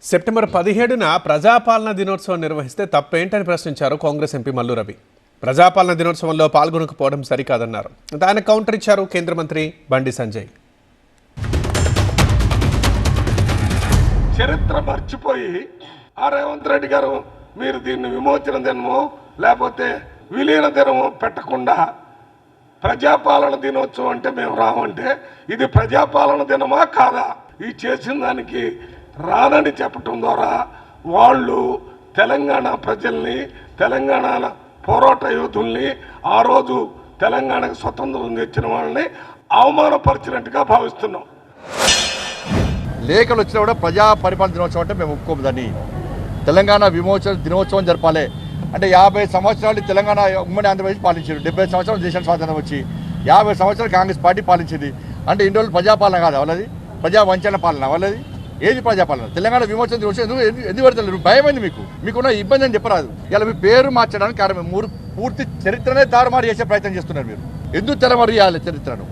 September 17న ప్రజాపాలన దినోత్సవం నిర్వహిస్తే తప్పేంటని ప్రశ్నించారు కాంగ్రెస్ ఎంపీ మల్లు రవి. ప్రజాపాలన దినోత్సవంలో పాల్గొనకపోవడం సరికాదన్నారు. ఆయన కౌంటర్ ఇచ్చారు కేంద్ర మంత్రి బండి సంజయ్. చరిత్ర మర్చిపోయి రేవంత్ రెడ్డి గారు మీరు దీన్ని విమోచన దినమో లేకపోతే విలీన దినమో పెట్టకుండా ప్రజాపాలన దినోత్సవం అంటే మేము రామంటే ఇది ప్రజాపాలన దినమా కాదా? ఈ చేసిన దానికి రానని చెప్పటం ద్వారా వాళ్ళు తెలంగాణ ప్రజల్ని, తెలంగాణ పోరాట యోధుల్ని, ఆ రోజు తెలంగాణకు స్వతంత్రం తెచ్చిన వాళ్ళని అవమానపరిచినట్టుగా భావిస్తున్నాం. లేఖలు వచ్చినా కూడా ప్రజా పరిపాలన దినోత్సవం అంటే మేము ఒప్పుకోము. దాన్ని తెలంగాణ విమోచన దినోత్సవం జరపాలి అంటే 50 సంవత్సరాలు తెలంగాణ ఉమ్మడి ఆంధ్రప్రదేశ్ పాలించారు. 70 సంవత్సరాలు దేశం స్వాతంత్రం వచ్చి 50 సంవత్సరాలు కాంగ్రెస్ పార్టీ పాలించింది. అంటే ఇన్ని రోజులు ప్రజాపాలన కాదు వాళ్ళది, ప్రజా వంచన పాలన వాళ్ళది. ఏది ప్రజాపాలన? తెలంగాణ విమోచన దినోత్సవం ఎందుకు పెడతారు? భయమైంది మీకున్న ఇబ్బంది అని చెప్పరాదు. ఇలా మీ పేరు మార్చడానికి కారణం పూర్తి చరిత్రనే తారుమారు చేసే ప్రయత్నం చేస్తున్నారు. మీరు ఎందుకు తెరమరు చేయాలి చరిత్రను?